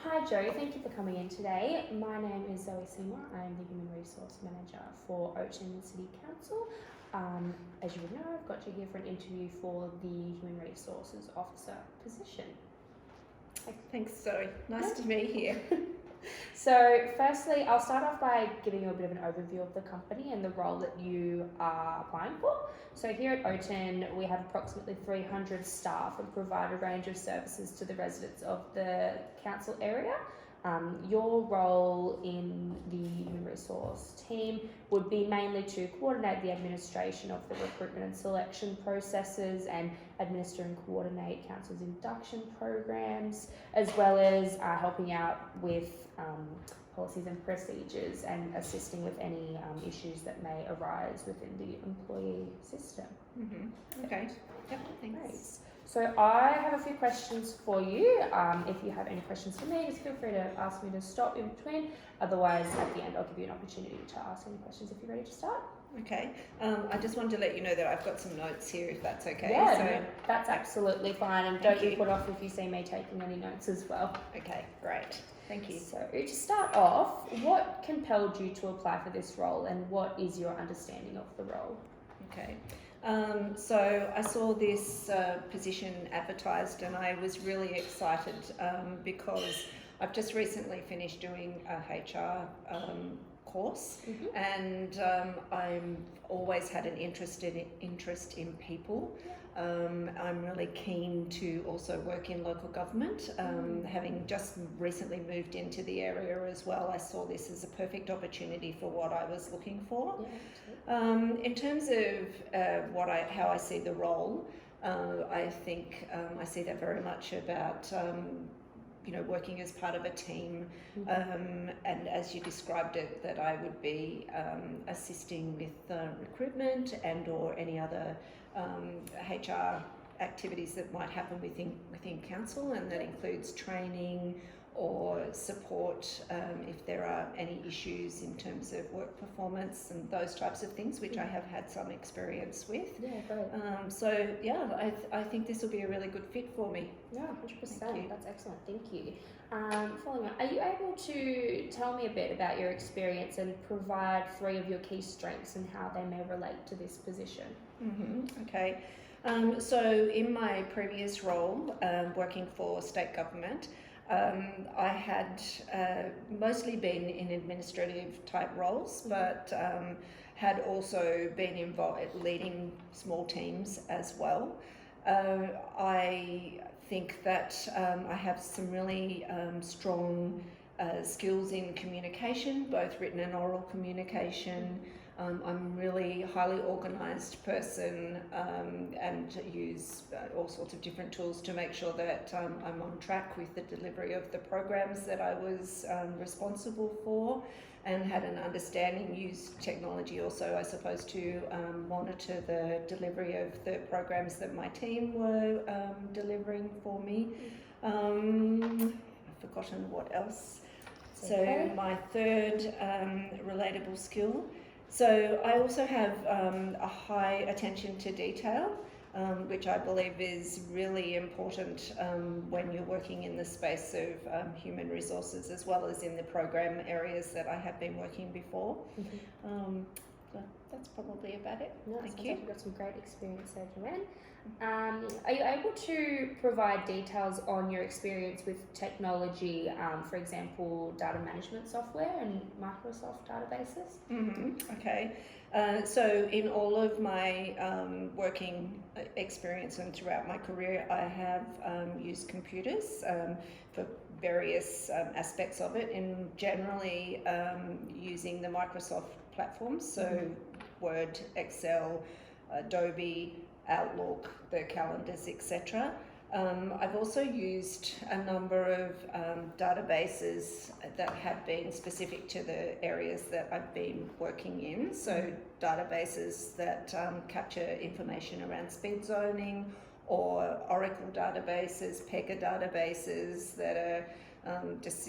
Hi Joe, thank you for coming in today. My name is Zoe Seymour. I'm the Human Resource Manager for Ocean City Council. As you would know, I've got you here for an interview for the Human Resources Officer position. Thanks, Zoe. Nice to be here. So firstly, I'll start off by giving you a bit of an overview of the company and the role that you are applying for. So here at OTEN, we have approximately 300 staff and provide a range of services to the residents of the council area. Your role in the human resource team would be mainly to coordinate the administration of the recruitment and selection processes and administer and coordinate council's induction programs, as well as helping out with policies and procedures and assisting with any issues that may arise within the employee system. Mm-hmm. Okay. Yep, thanks. Great. So I have a few questions for you. If you have any questions for me, just feel free to ask me to stop in between. Otherwise, at the end, I'll give you an opportunity to ask any questions if you're ready to start. Okay. I just wanted to let you know that I've got some notes here, if that's okay. Yeah, no, that's absolutely fine. And don't be you. put off if you see me taking any notes as well. Okay, great. Thank you. So to start off, what compelled you to apply for this role and what is your understanding of the role? Okay. So I saw this position advertised and I was really excited because I've just recently finished doing a HR course, and I've always had an interest in people. I'm really keen to also work in local government. Having just recently moved into the area as well, I saw this as a perfect opportunity for what I was looking for. In terms of how I see the role, I think I see that very much about working as part of a team, and as you described it, that I would be assisting with recruitment and or any other HR activities that might happen within council, and that includes training or support if there are any issues in terms of work performance and those types of things, which I have had some experience with. Yeah, great. So yeah, I think this will be a really good fit for me. Yeah, 100%. That's excellent. Thank you. Following up, are you able to tell me a bit about your experience and provide 3 of your key strengths and how they may relate to this position? Okay. So in my previous role, working for state government, I had mostly been in administrative type roles, but had also been involved leading small teams as well. I think that I have some really strong skills in communication, both written and oral communication. I'm really highly organised person and use all sorts of different tools to make sure that I'm on track with the delivery of the programs that I was responsible for, and had an understanding, use technology also, I suppose, to monitor the delivery of the programs that my team were delivering for me. I've forgotten what else. So my third relatable skill. So I also have a high attention to detail, which I believe is really important when you're working in the space of human resources, as well as in the program areas that I have been working before. So that's probably about it. No, Thank you. Like you've got some great experience there, Joanne. Are you able to provide details on your experience with technology, for example, data management software and Microsoft databases? Okay. So in all of my working experience and throughout my career, I have used computers for various aspects of it, and generally using the Microsoft platforms, so Word, Excel, Adobe, Outlook, the calendars, etc. I've also used a number of databases that have been specific to the areas that I've been working in. So databases that capture information around speed zoning, or Oracle databases, Pega databases that are just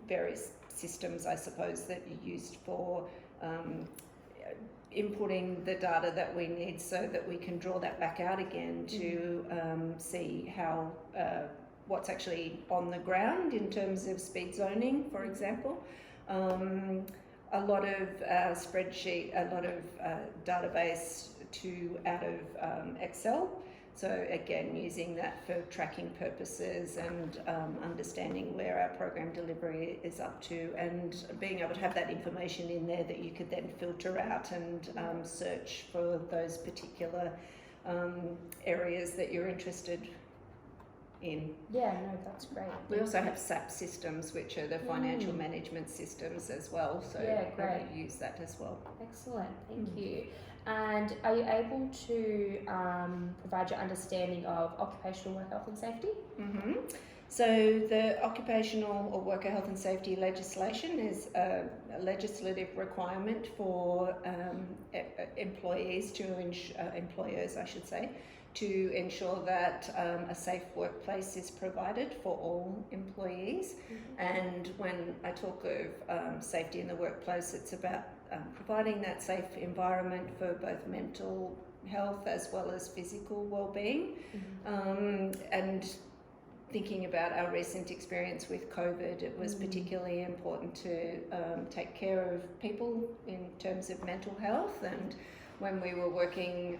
various systems, I suppose, that are used for inputting the data that we need, so that we can draw that back out again to see how what's actually on the ground in terms of speed zoning, for example. A lot of spreadsheet, a lot of database out of Excel. So again, using that for tracking purposes and understanding where our program delivery is up to, and being able to have that information in there that you could then filter out and search for those particular areas that you're interested in. Yeah, no, that's great. We also have SAP systems, which are the financial management systems as well. So yeah, great. we use that as well. Excellent, thank you. And are you able to provide your understanding of occupational work health and safety? So the occupational or worker health and safety legislation is a legislative requirement for employees employers, I should say, to ensure that a safe workplace is provided for all employees. And when I talk of safety in the workplace, it's about providing that safe environment for both mental health as well as physical well-being. And thinking about our recent experience with COVID, it was particularly important to take care of people in terms of mental health. And when we were working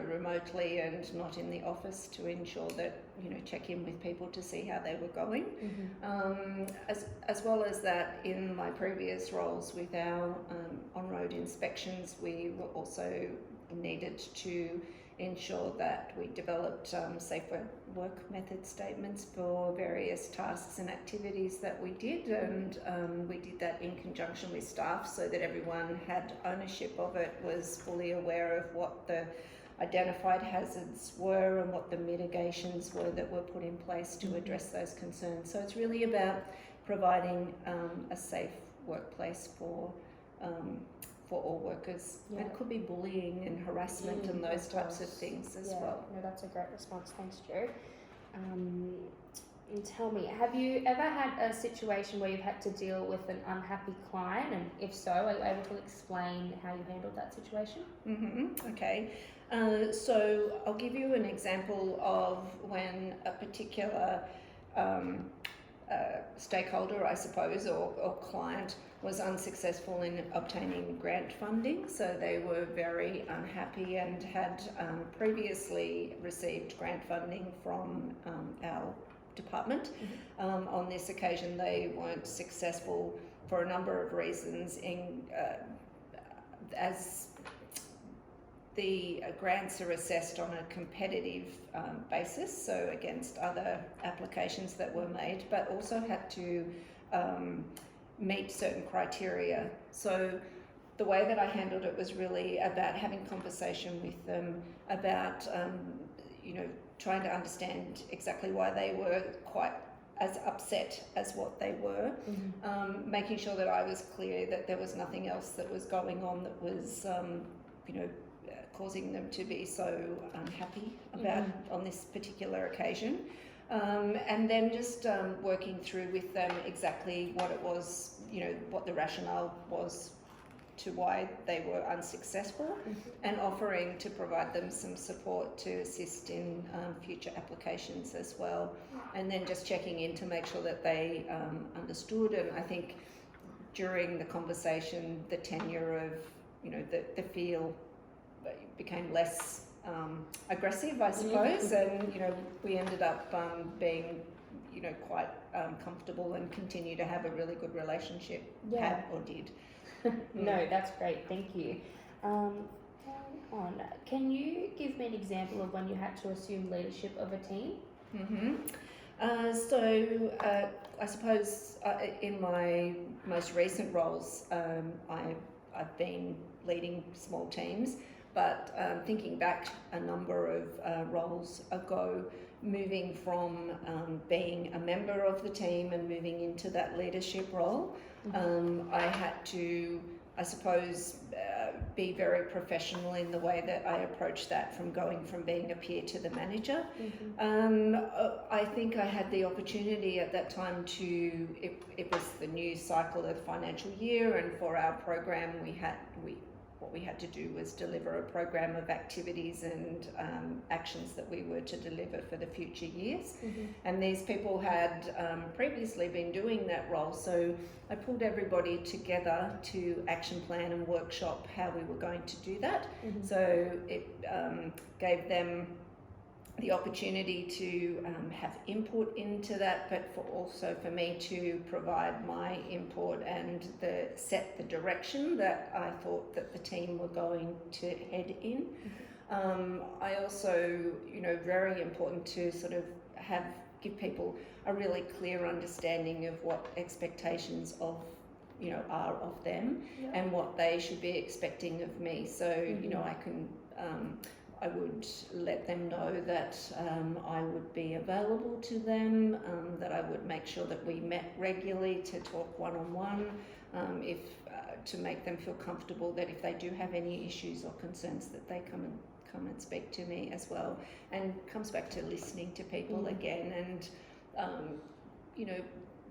remotely and not in the office, to ensure that, check in with people to see how they were going. As well as that, in my previous roles with our on-road inspections, we were also needed to ensure that we developed safe work method statements for various tasks and activities that we did, and we did that in conjunction with staff so that everyone had ownership of it, was fully aware of what the identified hazards were and what the mitigations were that were put in place to address those concerns. So it's really about providing a safe workplace for all workers. Yeah. It could be bullying and harassment and those types of things as well. No, that's a great response. Thanks, Jo. And tell me, have you ever had a situation where you've had to deal with an unhappy client? And if so, are you able to explain how you handled that situation? Okay. So I'll give you an example of when a particular stakeholder, I suppose, or client was unsuccessful in obtaining grant funding. So they were very unhappy and had previously received grant funding from our department. On this occasion, they weren't successful for a number of reasons, as the grants are assessed on a competitive basis, so against other applications that were made, but also had to meet certain criteria. So the way that I handled it was really about having conversation with them about, trying to understand exactly why they were quite as upset as what they were, making sure that I was clear that there was nothing else that was going on that was, causing them to be so unhappy about on this particular occasion. And then just working through with them exactly what it was, what the rationale was to why they were unsuccessful, and offering to provide them some support to assist in future applications as well. And then just checking in to make sure that they understood. And I think during the conversation, the tenure of, the feel became less aggressive, I suppose, and we ended up being quite comfortable and continue to have a really good relationship. Had or did. No, that's great, thank you. Can you give me an example of when you had to assume leadership of a team? So I suppose in my most recent roles, I've been leading small teams. But thinking back a number of roles ago, moving from being a member of the team and moving into that leadership role, I had to, I suppose, be very professional in the way that I approached that, from going from being a peer to the manager. I think I had the opportunity at that time to, it was the new cycle of the financial year, and for our program we what we had to do was deliver a program of activities and actions that we were to deliver for the future years. And these people had previously been doing that role, so I pulled everybody together to action plan and workshop how we were going to do that. So it gave them the opportunity to have input into that, but also for me to provide my input and set the direction that I thought that the team were going to head in. I also, very important to sort of give people a really clear understanding of what expectations of are of them and what they should be expecting of me. So I would let them know that I would be available to them, that I would make sure that we met regularly to talk one-on-one, to make them feel comfortable that if they do have any issues or concerns that they come and speak to me as well. And comes back to listening to people again and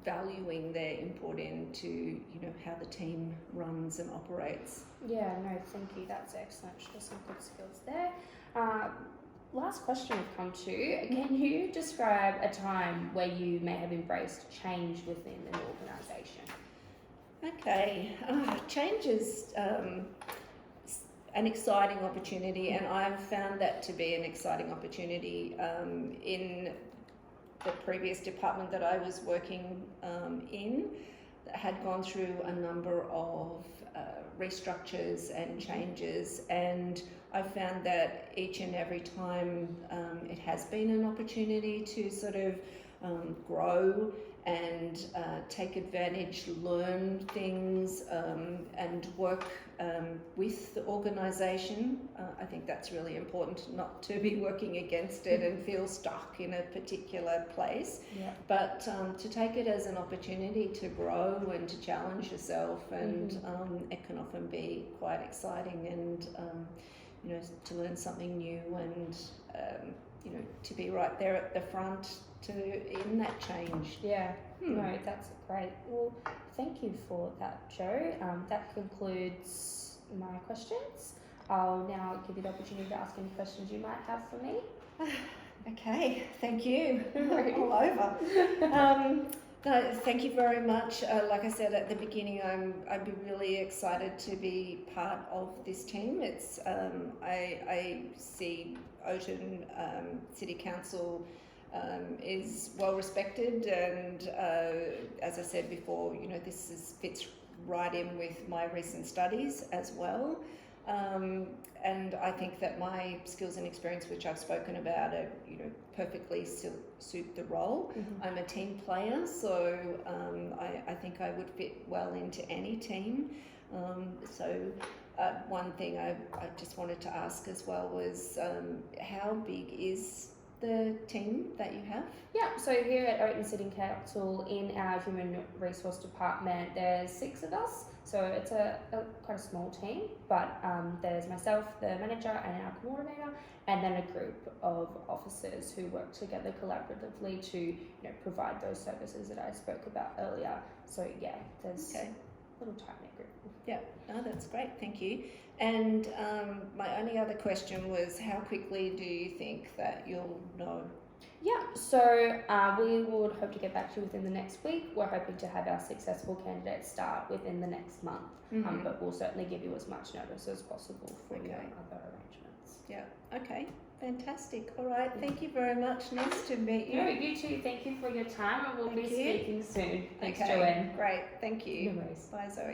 valuing their input into how the team runs and operates. Yeah, no, thank you. That's excellent. Just some good skills there. Last question we've come to. Can you describe a time where you may have embraced change within an organisation? Okay, change is an exciting opportunity, and I've found that to be an exciting opportunity in the previous department that I was working in, that had gone through a number of restructures and changes, and I found that each and every time it has been an opportunity to sort of grow and take advantage, learn things, and work with the organisation. I think that's really important, not to be working against it and feel stuck in a particular place, but to take it as an opportunity to grow and to challenge yourself, and it can often be quite exciting, and to learn something new, and to be right there at the front in that change. No, that's great. Well, thank you for that, Jo. That concludes my questions. I'll now give you the opportunity to ask any questions you might have for me. Okay, thank you. All over. No, thank you very much. Like I said at the beginning, I'd be really excited to be part of this team. It's I see Oton City Council is well respected, and as I said before, this fits right in with my recent studies as well. And I think that my skills and experience, which I've spoken about, are perfectly suit the role. I'm a team player, so I think I would fit well into any team. One thing I just wanted to ask as well was how big is the team that you have? Yeah, so here at Oton City Council, in our human resource department, there's 6 of us. So it's quite a small team, but there's myself, the manager, and our coordinator, and then a group of officers who work together collaboratively to provide those services that I spoke about earlier. So yeah, there's a little tight-knit group. Yeah, that's great, thank you. And my only other question was, how quickly do you think that you'll know? Yeah, so we would hope to get back to you within the next week. We're hoping to have our successful candidates start within the next month, but we'll certainly give you as much notice as possible for your other arrangements. Yeah, okay, fantastic. All right, thank you very much. Nice to meet you. No, you too. Thank you for your time, and we'll be speaking soon. Thanks, okay, Joanne. Great, thank you. No worries. Bye, Zoe.